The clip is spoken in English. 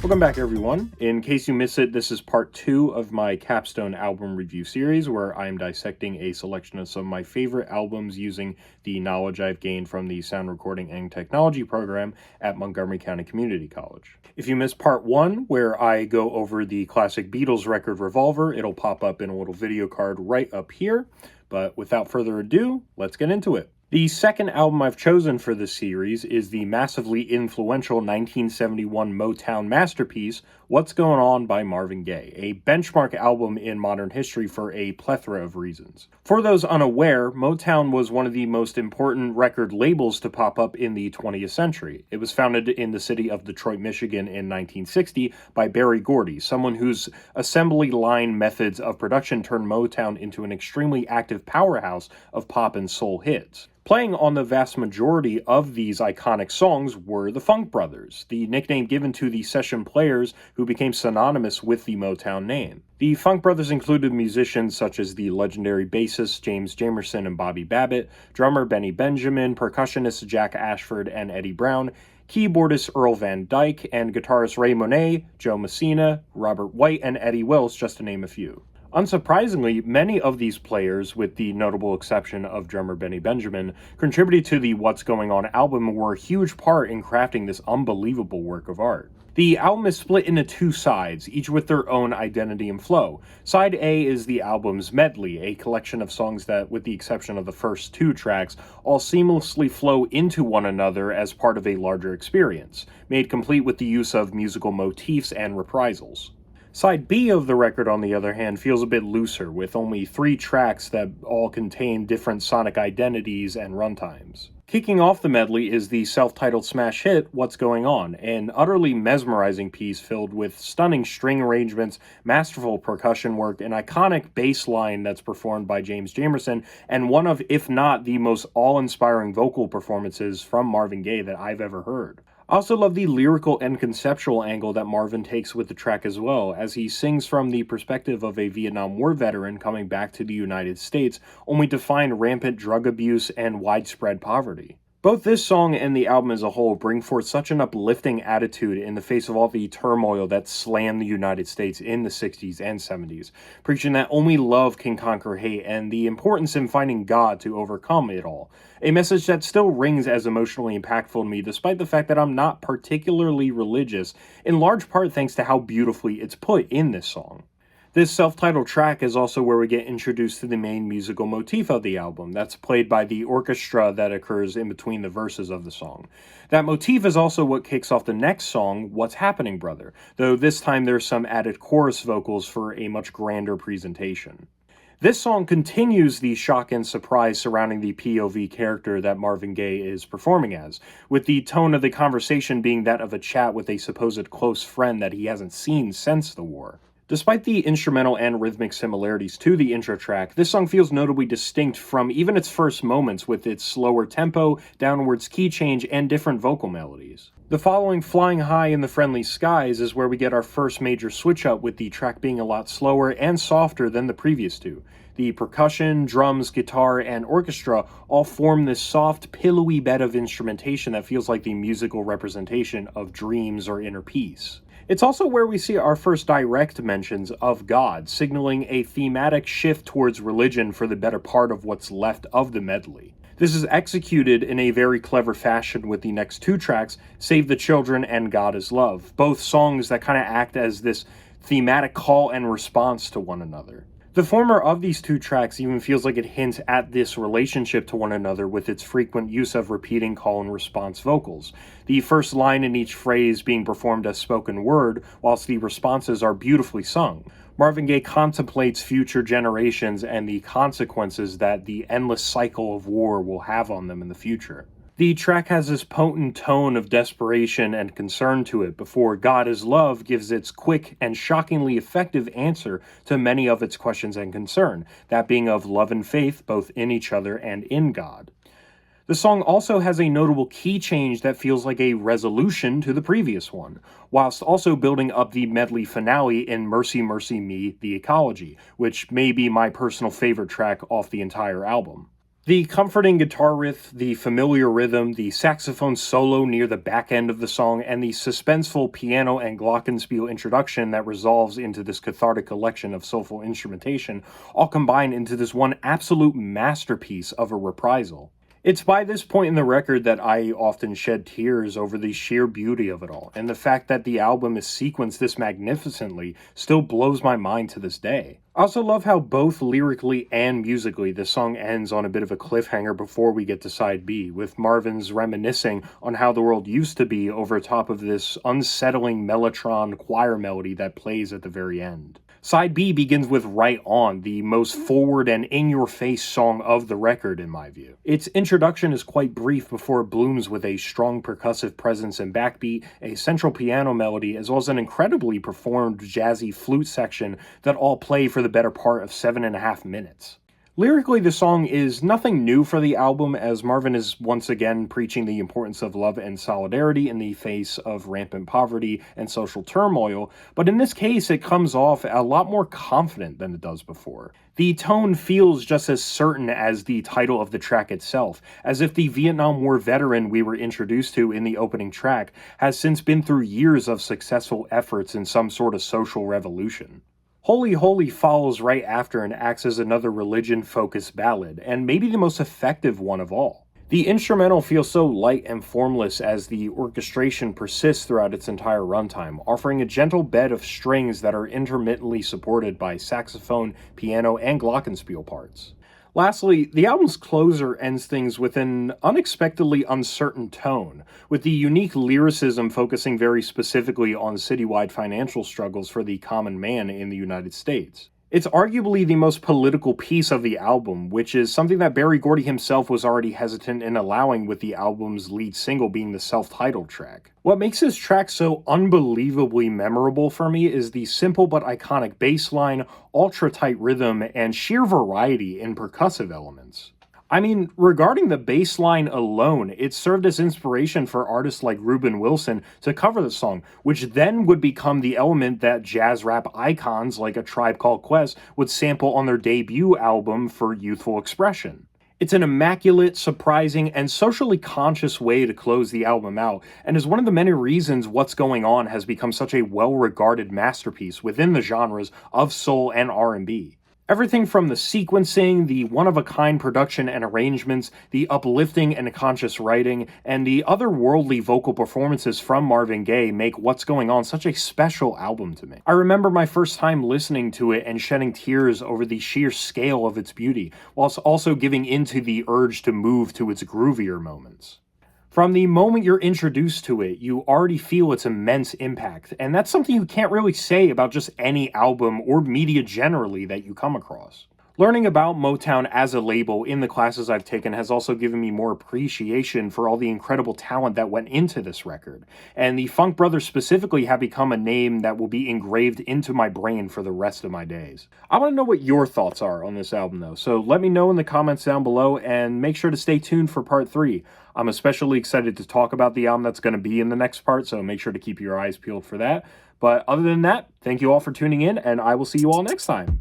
Welcome back, everyone. In case you missed it, this is part 2 of my Capstone album review series, where I am dissecting a selection of some of my favorite albums using the knowledge I've gained from the sound recording and technology program at Montgomery County Community College. If you missed part 1, where I go over the classic Beatles record Revolver, it'll pop up in a little video card right up here. But without further ado, let's get into it. The second album I've chosen for this series is the massively influential 1971 Motown masterpiece, What's Going On by Marvin Gaye, a benchmark album in modern history for a plethora of reasons. For those unaware, Motown was one of the most important record labels to pop up in the 20th century. It was founded in the city of Detroit, Michigan in 1960 by Berry Gordy, someone whose assembly line methods of production turned Motown into an extremely active powerhouse of pop and soul hits. Playing on the vast majority of these iconic songs were the Funk Brothers, the nickname given to the session players who became synonymous with the Motown name. The Funk Brothers included musicians such as the legendary bassist James Jamerson and Bobby Babbitt, drummer Benny Benjamin, percussionists Jack Ashford and Eddie Brown, keyboardist Earl Van Dyke, and guitarist Ray Monet, Joe Messina, Robert White, and Eddie Wills, just to name a few. Unsurprisingly, many of these players, with the notable exception of drummer Benny Benjamin, contributed to the What's Going On album and were a huge part in crafting this unbelievable work of art. The album is split into two sides, each with their own identity and flow. Side A is the album's medley, a collection of songs that, with the exception of the first two tracks, all seamlessly flow into one another as part of a larger experience, made complete with the use of musical motifs and reprisals. Side B of the record, on the other hand, feels a bit looser, with only 3 tracks that all contain different sonic identities and runtimes. Kicking off the medley is the self-titled smash hit, What's Going On, an utterly mesmerizing piece filled with stunning string arrangements, masterful percussion work, an iconic bass line that's performed by James Jamerson, and one of, if not the most awe-inspiring vocal performances from Marvin Gaye that I've ever heard. I also love the lyrical and conceptual angle that Marvin takes with the track as well, as he sings from the perspective of a Vietnam War veteran coming back to the United States, only to find rampant drug abuse and widespread poverty. Both this song and the album as a whole bring forth such an uplifting attitude in the face of all the turmoil that slammed the United States in the 60s and 70s, preaching that only love can conquer hate and the importance in finding God to overcome it all. A message that still rings as emotionally impactful to me despite the fact that I'm not particularly religious, in large part thanks to how beautifully it's put in this song. This self-titled track is also where we get introduced to the main musical motif of the album, that's played by the orchestra that occurs in between the verses of the song. That motif is also what kicks off the next song, What's Happening, Brother, though this time there's some added chorus vocals for a much grander presentation. This song continues the shock and surprise surrounding the POV character that Marvin Gaye is performing as, with the tone of the conversation being that of a chat with a supposed close friend that he hasn't seen since the war. Despite the instrumental and rhythmic similarities to the intro track, this song feels notably distinct from even its first moments with its slower tempo, downwards key change, and different vocal melodies. The following Flying High in the Friendly Skies is where we get our first major switch up, with the track being a lot slower and softer than the previous two. The percussion, drums, guitar, and orchestra all form this soft, pillowy bed of instrumentation that feels like the musical representation of dreams or inner peace. It's also where we see our first direct mentions of God, signaling a thematic shift towards religion for the better part of what's left of the medley. This is executed in a very clever fashion with the next 2 tracks, Save the Children and God is Love, both songs that kind of act as this thematic call and response to one another. The former of these 2 tracks even feels like it hints at this relationship to one another with its frequent use of repeating call and response vocals, the first line in each phrase being performed as spoken word, whilst the responses are beautifully sung. Marvin Gaye contemplates future generations and the consequences that the endless cycle of war will have on them in the future. The track has this potent tone of desperation and concern to it before God is Love gives its quick and shockingly effective answer to many of its questions and concern, that being of love and faith both in each other and in God. The song also has a notable key change that feels like a resolution to the previous one, whilst also building up the medley finale in Mercy Mercy Me, The Ecology, which may be my personal favorite track off the entire album. The comforting guitar riff, the familiar rhythm, the saxophone solo near the back end of the song, and the suspenseful piano and glockenspiel introduction that resolves into this cathartic collection of soulful instrumentation all combine into this one absolute masterpiece of a reprisal. It's by this point in the record that I often shed tears over the sheer beauty of it all, and the fact that the album is sequenced this magnificently still blows my mind to this day. I also love how both lyrically and musically the song ends on a bit of a cliffhanger before we get to side B, with Marvin's reminiscing on how the world used to be over top of this unsettling mellotron choir melody that plays at the very end. Side B begins with Right On, the most forward and in-your-face song of the record, in my view. Its introduction is quite brief before it blooms with a strong percussive presence and backbeat, a central piano melody, as well as an incredibly performed jazzy flute section that all play for the better part of 7.5 minutes. Lyrically, the song is nothing new for the album, as Marvin is once again preaching the importance of love and solidarity in the face of rampant poverty and social turmoil, but in this case it comes off a lot more confident than it does before. The tone feels just as certain as the title of the track itself, as if the Vietnam War veteran we were introduced to in the opening track has since been through years of successful efforts in some sort of social revolution. Holy Holy follows right after and acts as another religion-focused ballad, and maybe the most effective one of all. The instrumental feels so light and formless as the orchestration persists throughout its entire runtime, offering a gentle bed of strings that are intermittently supported by saxophone, piano, and glockenspiel parts. Lastly, the album's closer ends things with an unexpectedly uncertain tone, with the unique lyricism focusing very specifically on citywide financial struggles for the common man in the United States. It's arguably the most political piece of the album, which is something that Berry Gordy himself was already hesitant in allowing, with the album's lead single being the self-titled track. What makes this track so unbelievably memorable for me is the simple but iconic bass line, ultra-tight rhythm, and sheer variety in percussive elements. I mean, regarding the bass line alone, it served as inspiration for artists like Reuben Wilson to cover the song, which then would become the element that jazz rap icons like A Tribe Called Quest would sample on their debut album for youthful expression. It's an immaculate, surprising, and socially conscious way to close the album out, and is one of the many reasons What's Going On has become such a well-regarded masterpiece within the genres of soul and R&B. Everything from the sequencing, the one-of-a-kind production and arrangements, the uplifting and conscious writing, and the otherworldly vocal performances from Marvin Gaye make What's Going On such a special album to me. I remember my first time listening to it and shedding tears over the sheer scale of its beauty, whilst also giving into the urge to move to its groovier moments. From the moment you're introduced to it, you already feel its immense impact, and that's something you can't really say about just any album or media generally that you come across. Learning about Motown as a label in the classes I've taken has also given me more appreciation for all the incredible talent that went into this record, and the Funk Brothers specifically have become a name that will be engraved into my brain for the rest of my days. I want to know what your thoughts are on this album though, so let me know in the comments down below, and make sure to stay tuned for part 3. I'm especially excited to talk about the album that's going to be in the next part, so make sure to keep your eyes peeled for that. But other than that, thank you all for tuning in, and I will see you all next time.